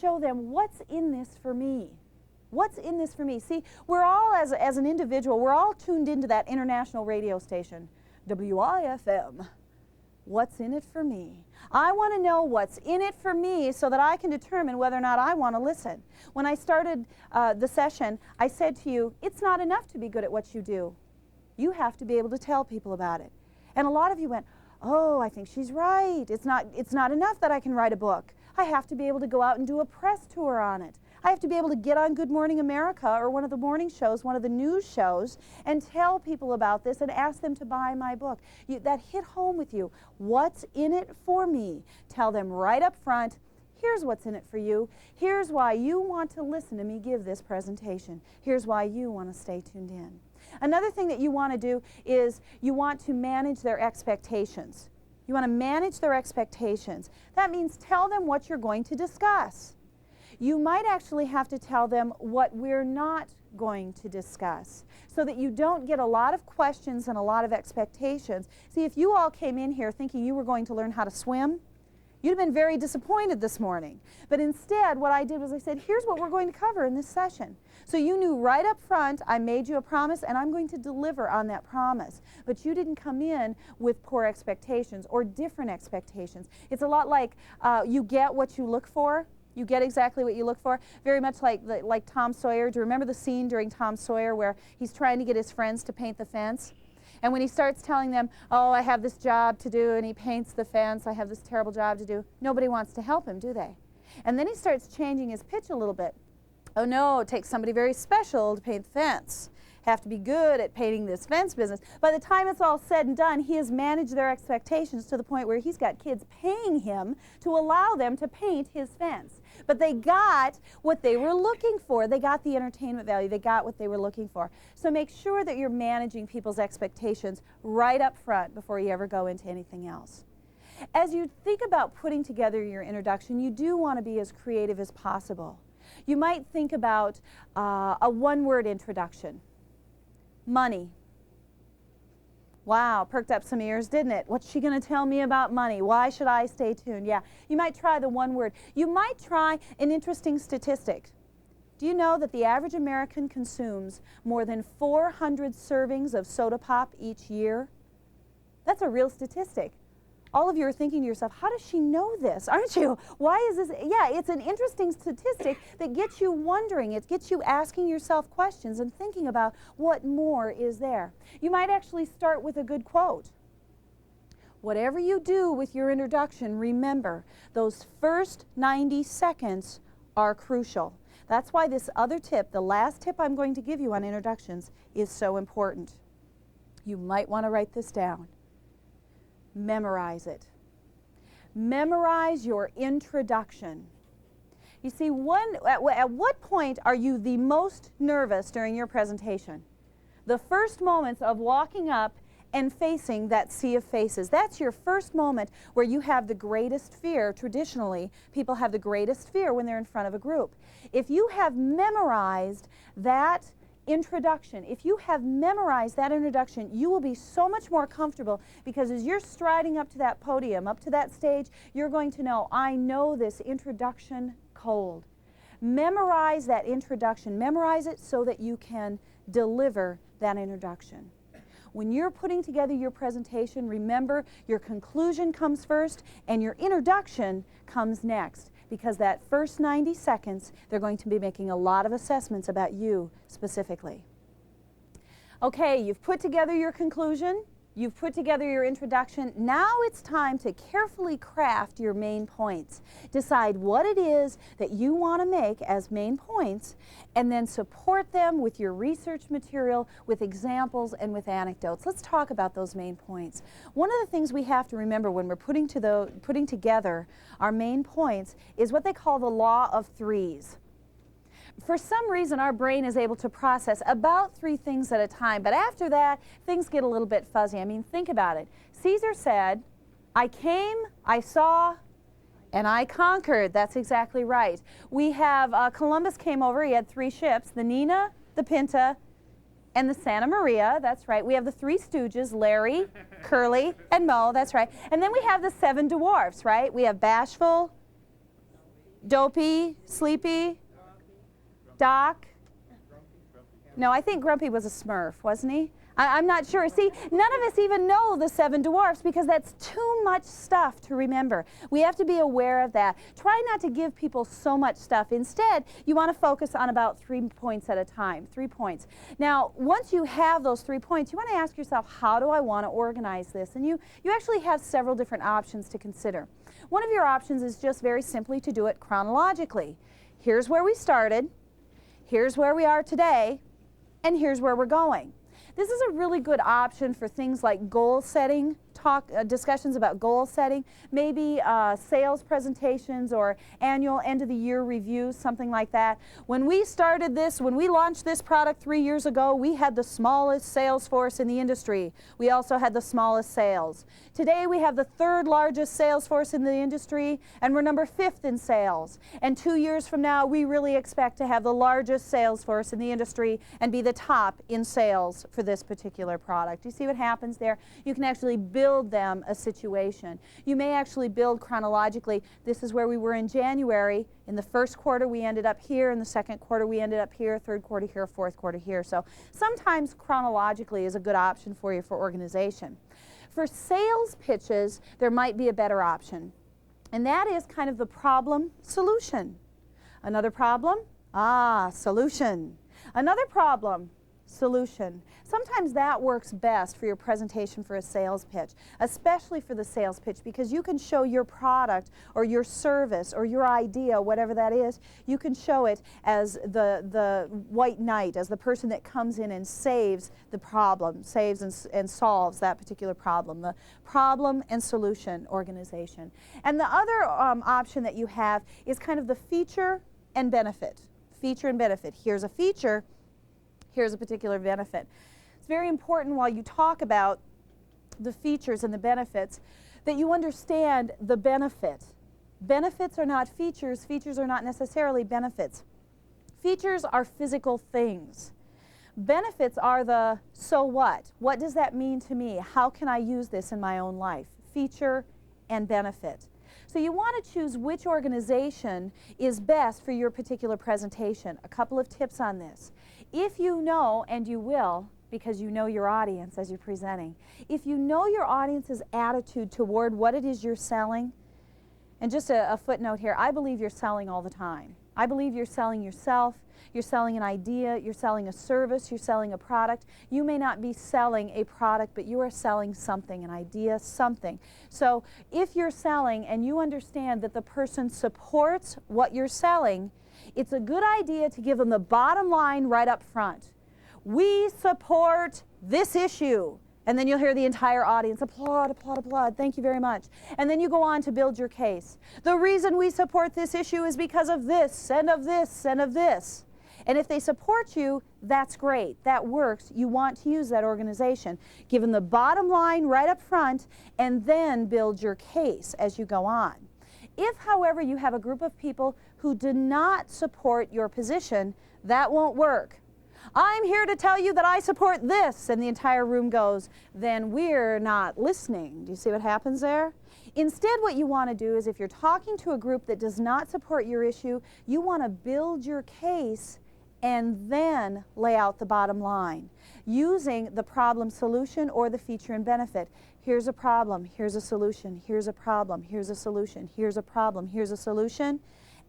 S1: show them what's in this for me. What's in this for me? See, we're all, as an individual, we're all tuned into that international radio station, WIFM. What's in it for me? I want to know what's in it for me so that I can determine whether or not I want to listen. When I started the session, I said to you, it's not enough to be good at what you do. You have to be able to tell people about it. And a lot of you went, oh, I think she's right. It's not enough that I can write a book. I have to be able to go out and do a press tour on it. I have to be able to get on Good Morning America or one of the morning shows, one of the news shows, and tell people about this and ask them to buy my book. That hit home with you. What's in it for me? Tell them right up front, here's what's in it for you. Here's why you want to listen to me give this presentation. Here's why you want to stay tuned in. Another thing that you want to do is you want to manage their expectations. You want to manage their expectations. That means tell them what you're going to discuss. You might actually have to tell them what we're not going to discuss so that you don't get a lot of questions and a lot of expectations. See, if you all came in here thinking you were going to learn how to swim, you'd have been very disappointed this morning. But instead, what I did was I said, here's what we're going to cover in this session. So you knew right up front, I made you a promise, and I'm going to deliver on that promise. But you didn't come in with poor expectations or different expectations. It's a lot like you get what you look for. You get exactly what you look for. Very much like Tom Sawyer. Do you remember the scene during Tom Sawyer where he's trying to get his friends to paint the fence? And when he starts telling them, oh, I have this job to do, and he paints the fence, I have this terrible job to do, nobody wants to help him, do they? And then he starts changing his pitch a little bit. Oh no, it takes somebody very special to paint the fence. Have to be good at painting this fence business. By the time it's all said and done, he has managed their expectations to the point where he's got kids paying him to allow them to paint his fence. But they got what they were looking for. They got the entertainment value. They got what they were looking for. So make sure that you're managing people's expectations right up front before you ever go into anything else. As you think about putting together your introduction, you do want to be as creative as possible. You might think about a one-word introduction. Money. Wow, perked up some ears, didn't it? What's she going to tell me about money? Why should I stay tuned? Yeah, you might try the one word. You might try an interesting statistic. Do you know that the average American consumes more than 400 servings of soda pop each year? That's a real statistic. All of you are thinking to yourself, how does she know this? Aren't you? Why is this? Yeah, it's an interesting statistic that gets you wondering. It gets you asking yourself questions and thinking about what more is there. You might actually start with a good quote. Whatever you do with your introduction, remember, those first 90 seconds are crucial. That's why this other tip, the last tip I'm going to give you on introductions, is so important. You might want to write this down. Memorize it. Memorize your introduction. You see, at what point are you the most nervous during your presentation? The first moments of walking up and facing that sea of faces. That's your first moment where you have the greatest fear. Traditionally, people have the greatest fear when they're in front of a group. If you have memorized that introduction, if you have memorized that introduction, you will be so much more comfortable, because as you're striding up to that podium, up to that stage, you're going to know, I know this introduction cold. Memorize that introduction. Memorize it so that you can deliver that introduction. When you're putting together your presentation, remember your conclusion comes first and your introduction comes next. Because that first 90 seconds, they're going to be making a lot of assessments about you specifically. Okay, you've put together your conclusion. You've put together your introduction. Now it's time to carefully craft your main points. Decide what it is that you want to make as main points, and then support them with your research material, with examples, and with anecdotes. Let's talk about those main points. One of the things we have to remember when we're putting together our main points is what they call the law of threes. For some reason, our brain is able to process about 3 things at a time, but after that, things get a little bit fuzzy. I mean, think about it. Caesar said, I came, I saw, and I conquered. That's exactly right. We have Columbus came over. He had 3 ships, the Nina, the Pinta, and the Santa Maria. That's right. We have the 3 Stooges, Larry, Curly, and Moe. That's right. And then we have the 7 dwarfs, right? We have Bashful, Dopey, Sleepy, Doc. No, I think Grumpy was a Smurf, wasn't he? I'm not sure. See, none of us even know the 7 dwarfs because that's too much stuff to remember. We have to be aware of that. Try not to give people so much stuff. Instead, you want to focus on about 3 points at a time, 3 points. Now, once you have those 3 points, you want to ask yourself, how do I want to organize this? And you actually have several different options to consider. One of your options is just very simply to do it chronologically. Here's where we started. Here's where we are today, and here's where we're going. This is a really good option for things like goal setting, discussions about goal setting, maybe sales presentations or annual end of the year reviews, something like that. When we started this, when we launched this product 3 years ago, we had the smallest sales force in the industry. We also had the smallest sales. Today we have the 3rd largest sales force in the industry, and we're number 5th in sales. And 2 years from now, we really expect to have the largest sales force in the industry and be the top in sales for this particular product. You see what happens there? You can actually build them a situation. You may actually build chronologically. This is where we were in January. In the 1st quarter, we ended up here. In the 2nd quarter, we ended up here. 3rd quarter here. 4th quarter here. So sometimes chronologically is a good option for you for organization. For sales pitches, there might be a better option, and that is kind of the problem solution. Another problem? Solution. Another problem? Solution. Sometimes that works best for your presentation for a sales pitch, especially for the sales pitch, because you can show your product or your service or your idea, whatever that is, you can show it as the white knight, as the person that comes in and saves the problem, saves and solves that particular problem, the problem and solution organization. And the other option that you have is kind of the feature and benefit. Feature and benefit. Here's a feature. Here's a particular benefit. It's very important while you talk about the features and the benefits that you understand the benefit. Benefits are not features. Features are not necessarily benefits. Features are physical things. Benefits are the so what? What does that mean to me? How can I use this in my own life? Feature and benefit. So you want to choose which organization is best for your particular presentation. A couple of tips on this. If you know, and you will, because you know your audience as you're presenting, if you know your audience's attitude toward what it is you're selling, and just a footnote here, I believe you're selling all the time. I believe you're selling yourself, you're selling an idea, you're selling a service, you're selling a product. You may not be selling a product, but you are selling something, an idea, something. So if you're selling and you understand that the person supports what you're selling, it's a good idea to give them the bottom line right up front. We support this issue. And then you'll hear the entire audience applaud, applaud, applaud. Thank you very much. And then you go on to build your case. The reason we support this issue is because of this, and of this, and of this. And if they support you, that's great. That works. You want to use that organization. Give them the bottom line right up front, and then build your case as you go on. If, however, you have a group of people who do not support your position, that won't work. I'm here to tell you that I support this, and the entire room goes, then we're not listening. Do you see what happens there? Instead, what you want to do is if you're talking to a group that does not support your issue, you want to build your case and then lay out the bottom line using the problem solution or the feature and benefit. Here's a problem, here's a solution, here's a problem, here's a solution, here's a problem, here's a solution,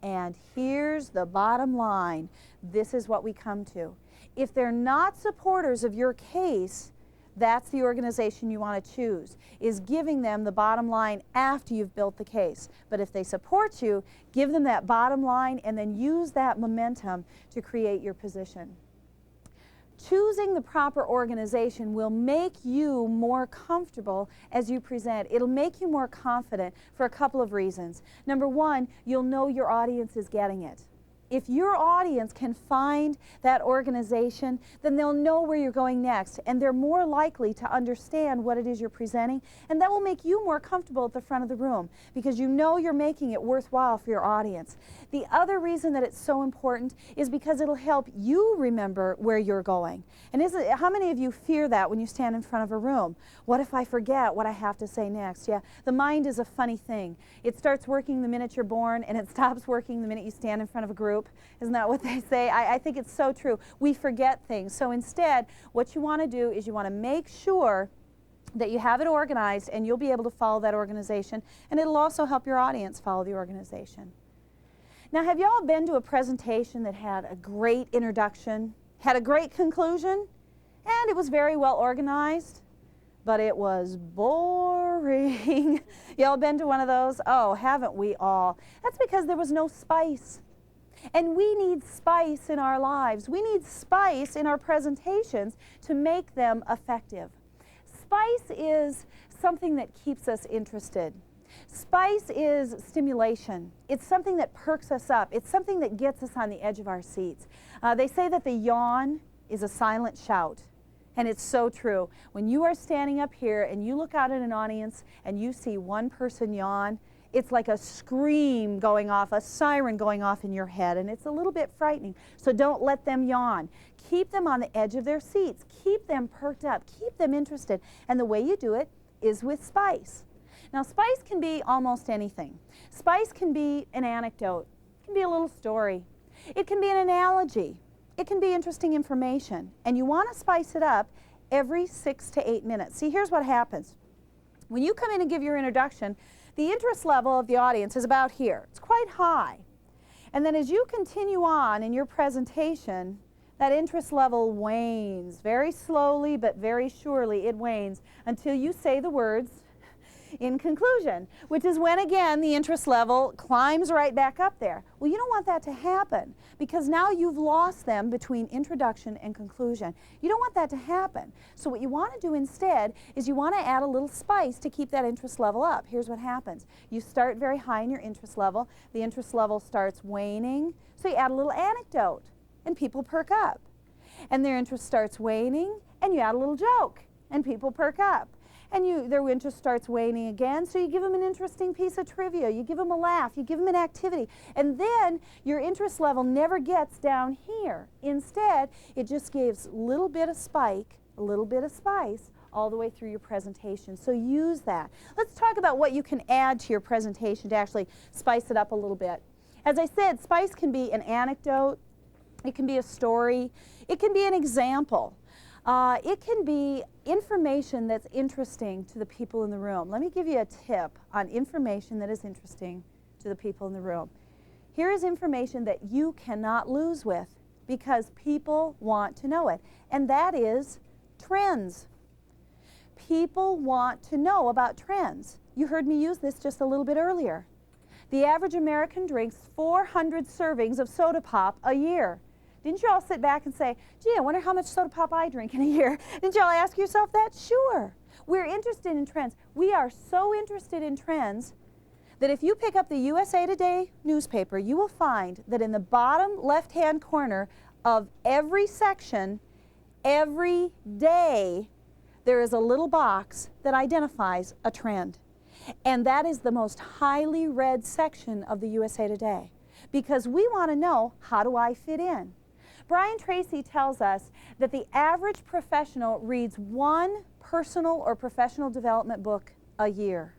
S1: and here's the bottom line. This is what we come to. If they're not supporters of your case, That's the organization you want to choose, is giving them the bottom line after you've built the case. But if they support you, give them that bottom line and then use that momentum to create your position. Choosing the proper organization will make you more comfortable as you present. It'll make you more confident for a couple of reasons. Number one, you'll know your audience is getting it. If your audience can find that organization, then they'll know where you're going next, and they're more likely to understand what it is you're presenting, and that will make you more comfortable at the front of the room because you know you're making it worthwhile for your audience. The other reason that it's so important is because it'll help you remember where you're going. And how many of you fear that when you stand in front of a room? What if I forget what I have to say next? Yeah, the mind is a funny thing. It starts working the minute you're born, and it stops working the minute you stand in front of a group. Isn't that what they say? I think it's so true. We forget things. So instead, what you want to do is you want to make sure that you have it organized, and you'll be able to follow that organization, and it'll also help your audience follow the organization. Now, have you all been to a presentation that had a great introduction, had a great conclusion, and it was very well organized, but it was boring? Y'all been to one of those? Oh, haven't we all? That's because there was no spice. And we need spice in our lives. We need spice in our presentations to make them effective. Spice is something that keeps us interested. Spice is stimulation. It's something that perks us up. It's something that gets us on the edge of our seats. They say that the yawn is a silent shout. And it's so true. When you are standing up here and you look out at an audience and you see one person yawn, it's like a scream going off, a siren going off in your head, and it's a little bit frightening. So don't let them yawn. Keep them on the edge of their seats. Keep them perked up. Keep them interested. And the way you do it is with spice. Now, spice can be almost anything. Spice can be an anecdote. It can be a little story. It can be an analogy. It can be interesting information. And you want to spice it up every 6 to 8 minutes. See, here's what happens. When you come in and give your introduction, the interest level of the audience is about here. It's quite high. And then as you continue on in your presentation, that interest level wanes very slowly, but very surely it wanes until you say the words in conclusion, which is when again the interest level climbs right back up there. Well, you don't want that to happen because now you've lost them between introduction and conclusion. You don't want that to happen. So what you want to do instead is you want to add a little spice to keep that interest level up. Here's what happens. You start very high in your interest level. The interest level starts waning, so you add a little anecdote and people perk up. And their interest starts waning and you add a little joke and people perk up. And their interest starts waning again, so you give them an interesting piece of trivia, you give them a laugh, you give them an activity, and then your interest level never gets down here. Instead, it just gives a little bit of spike, a little bit of spice, all the way through your presentation. So use that. Let's talk about what you can add to your presentation to actually spice it up a little bit. As I said, spice can be an anecdote, it can be a story, it can be an example. It can be information that's interesting to the people in the room. Let me give you a tip on information that is interesting to the people in the room. Here is information that you cannot lose with because people want to know it, and that is trends. People want to know about trends. You heard me use this just a little bit earlier. The average American drinks 400 servings of soda pop a year. Didn't you all sit back and say, gee, I wonder how much soda pop I drink in a year? Didn't you all ask yourself that? Sure. We're interested in trends. We are so interested in trends that if you pick up the USA Today newspaper, you will find that in the bottom left-hand corner of every section, every day, there is a little box that identifies a trend. And that is the most highly read section of the USA Today because we want to know, how do I fit in? Brian Tracy tells us that the average professional reads one personal or professional development book a year.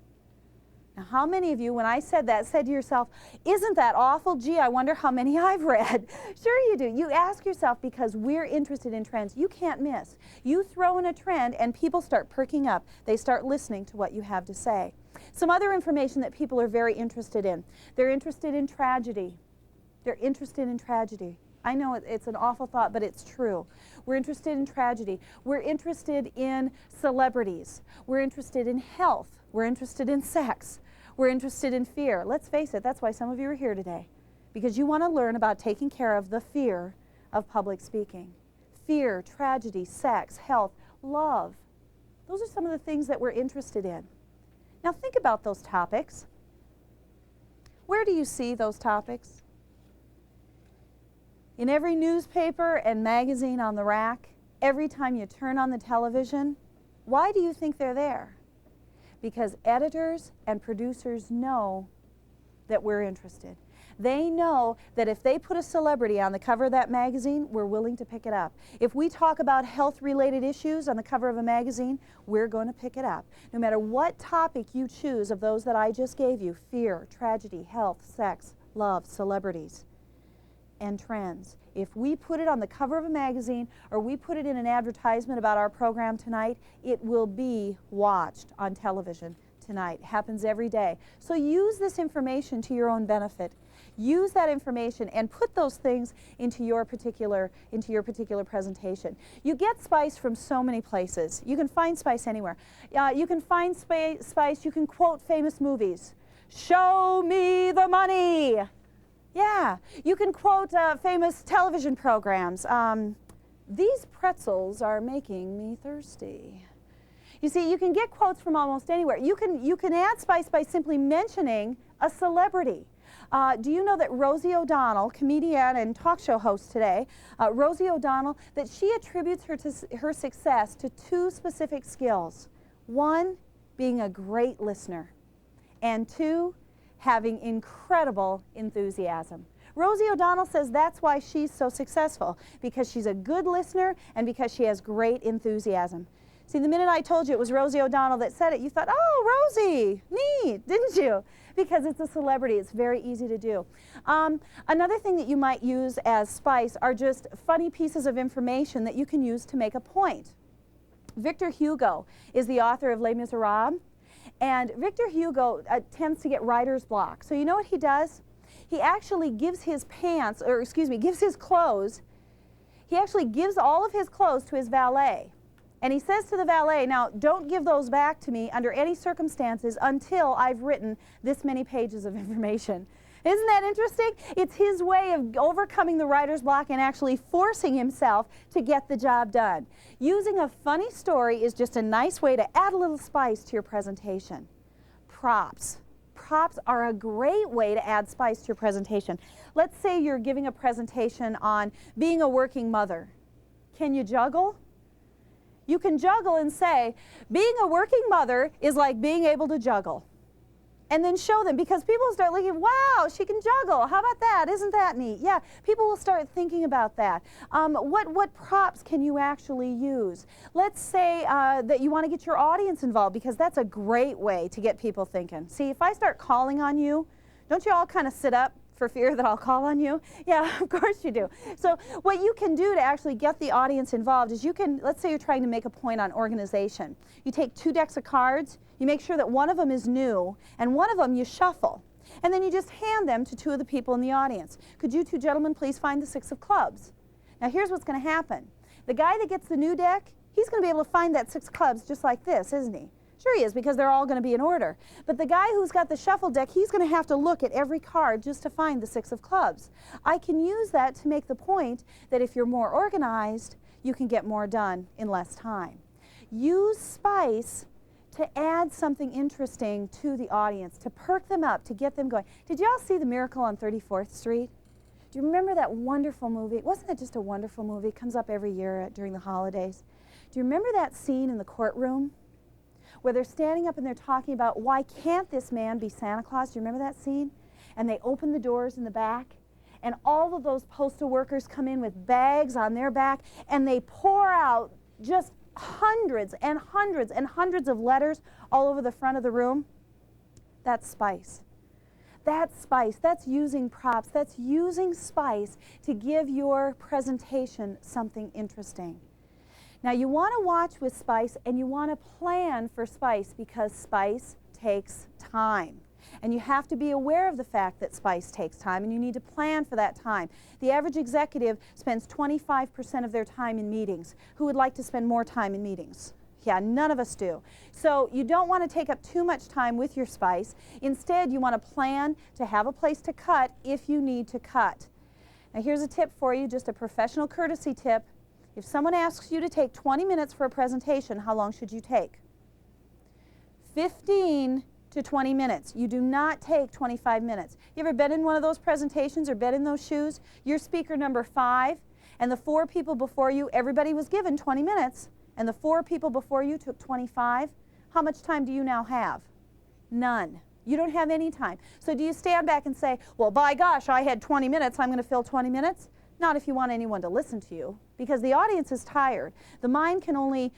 S1: Now, how many of you, when I said that, said to yourself, isn't that awful? Gee, I wonder how many I've read. Sure you do. You ask yourself because we're interested in trends. You can't miss. You throw in a trend and people start perking up. They start listening to what you have to say. Some other information that people are very interested in. They're interested in tragedy. They're interested in tragedy. I know it's an awful thought, but it's true. We're interested in tragedy. We're interested in celebrities. We're interested in health. We're interested in sex. We're interested in fear. Let's face it, that's why some of you are here today, because you want to learn about taking care of the fear of public speaking. Fear, tragedy, sex, health, love. Those are some of the things that we're interested in. Now think about those topics. Where do you see those topics? In every newspaper and magazine on the rack, every time you turn on the television. Why do you think they're there? Because editors and producers know that we're interested. They know that if they put a celebrity on the cover of that magazine, we're willing to pick it up. If we talk about health-related issues on the cover of a magazine, we're going to pick it up. No matter what topic you choose of those that I just gave you, fear, tragedy, health, sex, love, celebrities, and trends. If we put it on the cover of a magazine or we put it in an advertisement about our program tonight, it will be watched on television tonight. It happens every day. So use this information to your own benefit. Use that information and put those things into your particular presentation. You get spice from so many places. You can find spice anywhere. You can find spice, you can quote famous movies. Show me the money. Yeah, you can quote famous television programs. These pretzels are making me thirsty. You see, you can get quotes from almost anywhere. You can add spice by simply mentioning a celebrity. Do you know that Rosie O'Donnell, comedian and talk show host today, Rosie O'Donnell, that she attributes her success to two specific skills. One, being a great listener, and two, having incredible enthusiasm. Rosie O'Donnell says that's why she's so successful, because she's a good listener and because she has great enthusiasm. See, the minute I told you it was Rosie O'Donnell that said it, you thought, oh, Rosie, neat, didn't you? Because it's a celebrity, it's very easy to do. Another thing that you might use as spice are just funny pieces of information that you can use to make a point. Victor Hugo is the author of Les Miserables. And Victor Hugo tends to get writer's block. So you know what he does? He actually gives his gives his clothes, he actually gives all of his clothes to his valet. And he says to the valet, now don't give those back to me under any circumstances until I've written this many pages of information. Isn't that interesting? It's his way of overcoming the writer's block and actually forcing himself to get the job done. Using a funny story is just a nice way to add a little spice to your presentation. Props. Props are a great way to add spice to your presentation. Let's say you're giving a presentation on being a working mother. Can you juggle? You can juggle and say, being a working mother is like being able to juggle. And then show them, because people start looking, wow, she can juggle. How about that? Isn't that neat? Yeah, people will start thinking about that. What props can you actually use? Let's say that you want to get your audience involved, because that's a great way to get people thinking. See, if I start calling on you, don't you all kind of sit up for fear that I'll call on you? Yeah, of course you do. So what you can do to actually get the audience involved is you can, let's say you're trying to make a point on organization. You take 2 decks of cards, you make sure that one of them is new, and one of them you shuffle. And then you just hand them to 2 of the people in the audience. Could you 2 gentlemen please find the 6 of clubs? Now here's what's going to happen. The guy that gets the new deck, he's going to be able to find that 6 clubs just like this, isn't he? Sure he is, because they're all going to be in order. But the guy who's got the shuffle deck, he's going to have to look at every card just to find the 6 of clubs. I can use that to make the point that if you're more organized, you can get more done in less time. Use spice to add something interesting to the audience, to perk them up, to get them going. Did y'all see The Miracle on 34th Street? Do you remember that wonderful movie? Wasn't it just a wonderful movie? It comes up every year during the holidays. Do you remember that scene in the courtroom where they're standing up and they're talking about, why can't this man be Santa Claus? Do you remember that scene? And they open the doors in the back, and all of those postal workers come in with bags on their back, and they pour out just hundreds and hundreds and hundreds of letters all over the front of the room. That's spice. That's spice. That's using props. That's using spice to give your presentation something interesting. Now you want to watch with spice, and you want to plan for spice, because spice takes time. And you have to be aware of the fact that SPICE takes time, and you need to plan for that time. The average executive spends 25% of their time in meetings. Who would like to spend more time in meetings? Yeah, none of us do. So you don't want to take up too much time with your SPICE. Instead, you want to plan to have a place to cut if you need to cut. Now here's a tip for you, just a professional courtesy tip. If someone asks you to take 20 minutes for a presentation, how long should you take? 15 to 20 minutes. You do not take 25 minutes. You ever been in one of those presentations or been in those shoes? You're speaker number 5, and the 4 people before you, everybody was given 20 minutes, and the 4 people before you took 25. How much time do you now have? None. You don't have any time. So do you stand back and say, well, by gosh, I had 20 minutes, I'm going to fill 20 minutes? Not if you want anyone to listen to you, because the audience is tired. The mind can only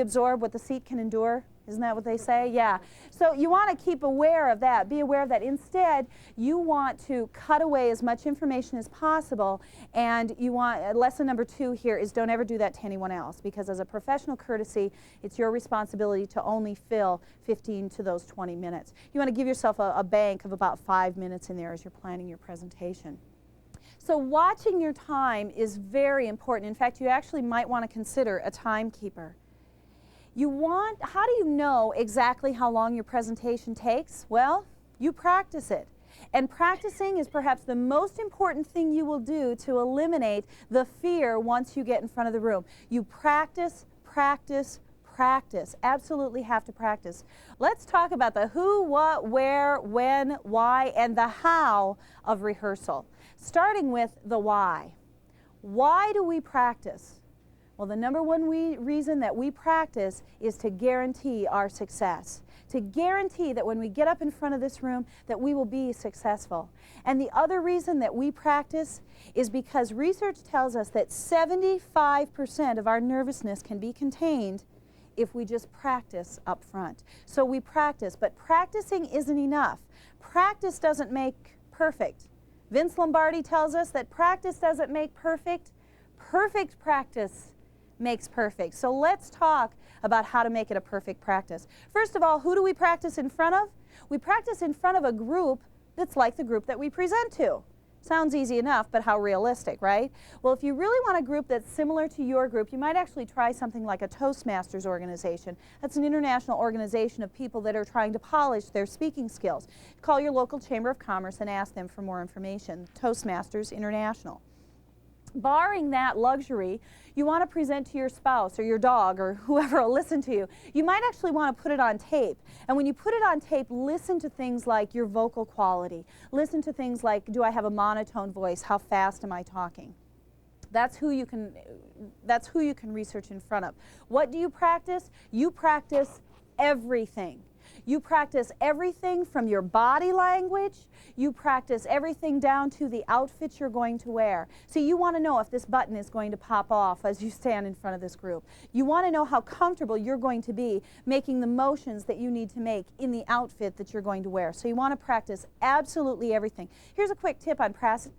S1: absorb what the seat can endure. Isn't that what they say? Yeah. So you want to keep aware of that. Be aware of that. Instead, you want to cut away as much information as possible, and you want, lesson number 2 here is don't ever do that to anyone else, because as a professional courtesy, it's your responsibility to only fill 15 to those 20 minutes. You want to give yourself a bank of about 5 minutes in there as you're planning your presentation. So watching your time is very important. In fact, you actually might want to consider a timekeeper. How do you know exactly how long your presentation takes? Well, you practice it. And practicing is perhaps the most important thing you will do to eliminate the fear once you get in front of the room. You practice, practice, practice. Absolutely have to practice. Let's talk about the who, what, where, when, why, and the how of rehearsal. Starting with the why. Why do we practice? Well, the number one reason that we practice is to guarantee our success. To guarantee that when we get up in front of this room that we will be successful. And the other reason that we practice is because research tells us that 75% of our nervousness can be contained if we just practice up front. So we practice, but practicing isn't enough. Practice doesn't make perfect. Vince Lombardi tells us that practice doesn't make perfect. Perfect practice makes perfect. So let's talk about how to make it a perfect practice. First of all, who do we practice in front of? We practice in front of a group that's like the group that we present to. Sounds easy enough, but how realistic, right? Well, if you really want a group that's similar to your group, you might actually try something like a Toastmasters organization. That's an international organization of people that are trying to polish their speaking skills. Call your local Chamber of Commerce and ask them for more information. Toastmasters International. Barring that luxury, you want to present to your spouse or your dog or whoever will listen to you. You might actually want to put it on tape. And when you put it on tape, listen to things like your vocal quality. Listen to things like, do I have a monotone voice? How fast am I talking? That's who you can research in front of. What do you practice? You practice everything. You practice everything from your body language. You practice everything down to the outfit you're going to wear. So you want to know if this button is going to pop off as you stand in front of this group. You want to know how comfortable you're going to be making the motions that you need to make in the outfit that you're going to wear. So you want to practice absolutely everything. Here's a quick tip on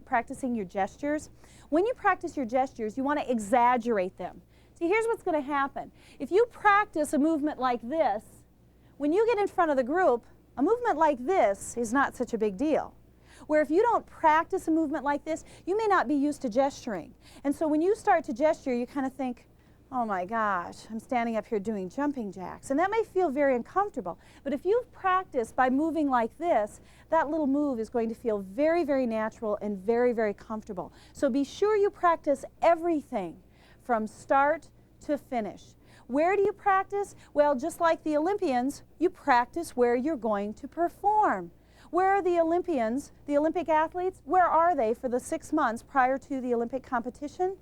S1: practicing your gestures. When you practice your gestures, you want to exaggerate them. See, here's what's going to happen. If you practice a movement like this, when you get in front of the group, a movement like this is not such a big deal. Where if you don't practice a movement like this, you may not be used to gesturing. And so when you start to gesture, you kind of think, oh my gosh, I'm standing up here doing jumping jacks. And that may feel very uncomfortable. But if you've practiced by moving like this, that little move is going to feel very, very natural and very, very comfortable. So be sure you practice everything from start to finish. Where do you practice? Well, just like the Olympians, you practice where you're going to perform. Where are the Olympians, the Olympic athletes? Where are they for the 6 months prior to the Olympic competition?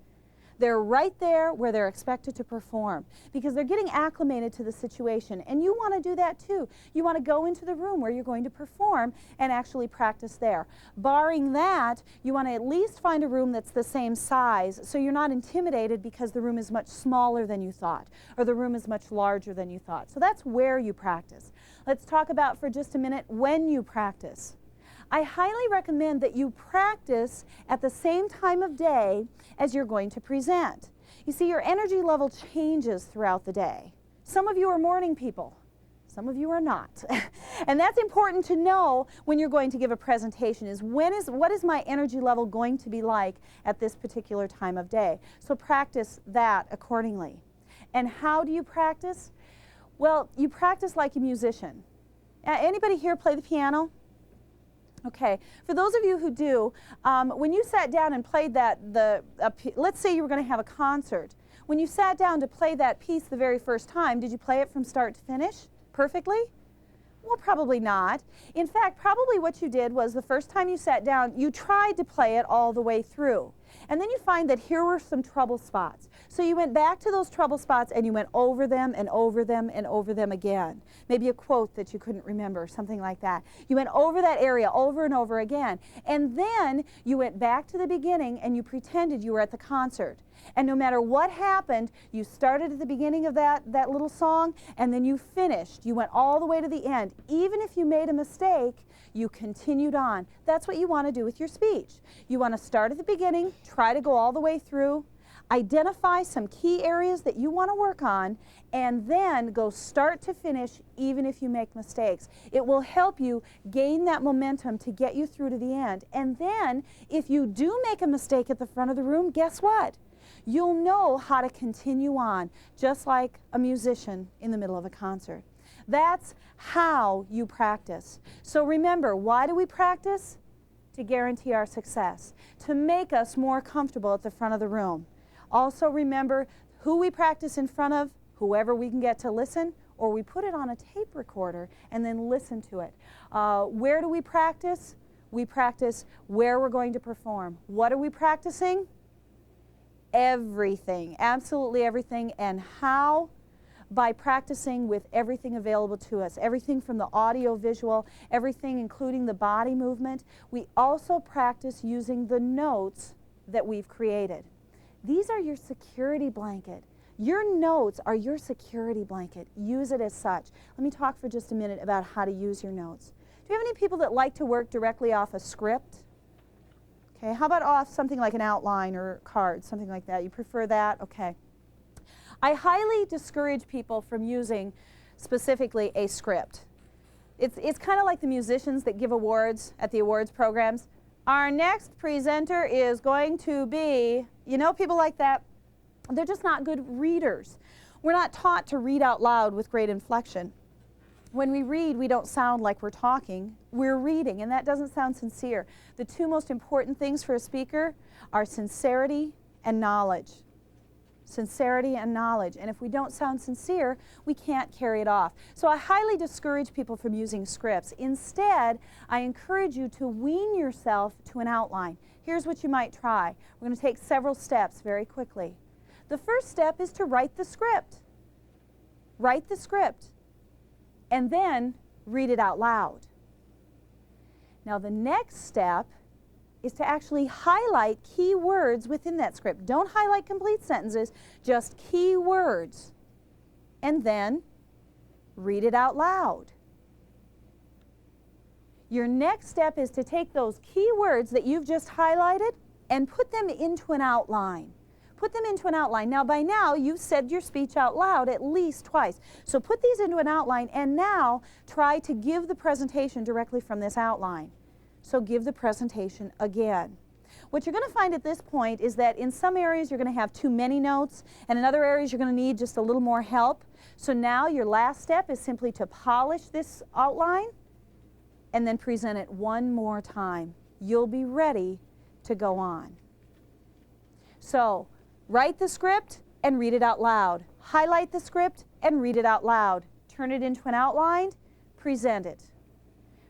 S1: They're right there where they're expected to perform because they're getting acclimated to the situation. And you want to do that too. You want to go into the room where you're going to perform and actually practice there. Barring that, you want to at least find a room that's the same size so you're not intimidated because the room is much smaller than you thought or the room is much larger than you thought. So that's where you practice. Let's talk about for just a minute when you practice. I highly recommend that you practice at the same time of day as you're going to present. You see, your energy level changes throughout the day. Some of you are morning people. Some of you are not. And that's important to know when you're going to give a presentation, is what is my energy level going to be like at this particular time of day. So practice that accordingly. And how do you practice? Well, you practice like a musician. Anybody here play the piano? Okay, for those of you who do, when you sat down and played let's say you were going to have a concert. When you sat down to play that piece the very first time, did you play it from start to finish perfectly? Well, probably not. In fact, probably what you did was the first time you sat down, you tried to play it all the way through. And then you find that here were some trouble spots. So you went back to those trouble spots and you went over them and over them and over them again. Maybe a quote that you couldn't remember, something like that. You went over that area over and over again. And then you went back to the beginning and you pretended you were at the concert. And no matter what happened, you started at the beginning of that little song and then you finished. You went all the way to the end. Even if you made a mistake, you continued on. That's what you want to do with your speech. You want to start at the beginning, try to go all the way through, identify some key areas that you want to work on, and then go start to finish even if you make mistakes. It will help you gain that momentum to get you through to the end. And then if you do make a mistake at the front of the room, guess what? You'll know how to continue on, just like a musician in the middle of a concert. That's how you practice. So remember, why do we practice? To guarantee our success, to make us more comfortable at the front of the room. Also remember who we practice in front of, whoever we can get to listen, or we put it on a tape recorder and then listen to it. Where do we practice? We practice where we're going to perform. What are we practicing? Everything, absolutely everything. And how? By practicing with everything available to us, everything from the audio, visual, everything including the body movement. We also practice using the notes that we've created. These are your security blanket. Your notes are your security blanket. Use it as such. Let me talk for just a minute about how to use your notes. Do you have any people that like to work directly off a script? Okay, how about off something like an outline or card, something like that? You prefer that? Okay. I highly discourage people from using specifically a script. It's kind of like the musicians that give awards at the awards programs. Our next presenter is going to be, you know, people like that. They're just not good readers. We're not taught to read out loud with great inflection. When we read, we don't sound like we're talking. We're reading, and that doesn't sound sincere. The two most important things for a speaker are sincerity and knowledge. Sincerity and knowledge. And if we don't sound sincere, we can't carry it off. So I highly discourage people from using scripts. Instead, I encourage you to wean yourself to an outline. Here's what you might try. We're going to take several steps very quickly. The first step is to write the script. Write the script. And then read it out loud. Now the next step is to actually highlight key words within that script. Don't highlight complete sentences, just key words. And then read it out loud. Your next step is to take those key words that you've just highlighted and put them into an outline. Put them into an outline. Now by now you've said your speech out loud at least twice. So put these into an outline and now try to give the presentation directly from this outline. So give the presentation again. What you're going to find at this point is that in some areas you're going to have too many notes, and in other areas you're going to need just a little more help. So now your last step is simply to polish this outline and then present it one more time. You'll be ready to go on. So write the script and read it out loud. Highlight the script and read it out loud. Turn it into an outline, present it.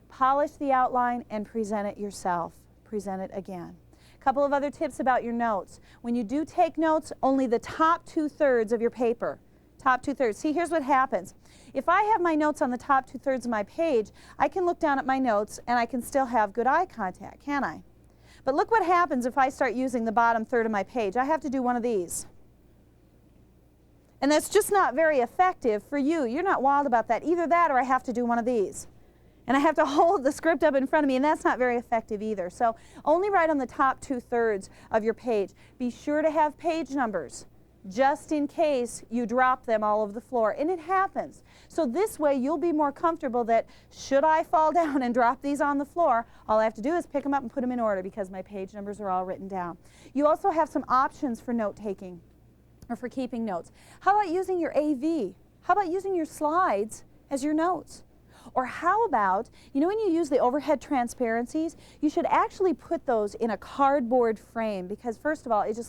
S1: Polish the outline and present it yourself. Present it again. A couple of other tips about your notes. When you do take notes, only the top 2/3 of your paper. Top 2/3. See, here's what happens. If I have my notes on the top 2/3 of my page, I can look down at my notes and I can still have good eye contact, can't I? But look what happens if I start using the bottom third of my page. I have to do one of these. And that's just not very effective for you. You're not wild about that. Either that or I have to do one of these. And I have to hold the script up in front of me, and that's not very effective either. So only write on the top 2/3 of your page. Be sure to have page numbers. just in case you drop them all over the floor, and it happens. So this way you'll be more comfortable that should I fall down and drop these on the floor, all I have to do is pick them up and put them in order because my page numbers are all written down. You also have some options for note taking or for keeping notes. How about using your AV? How about using your slides as your notes? Or how about, you know, when you use the overhead transparencies, you should actually put those in a cardboard frame because first of all, it just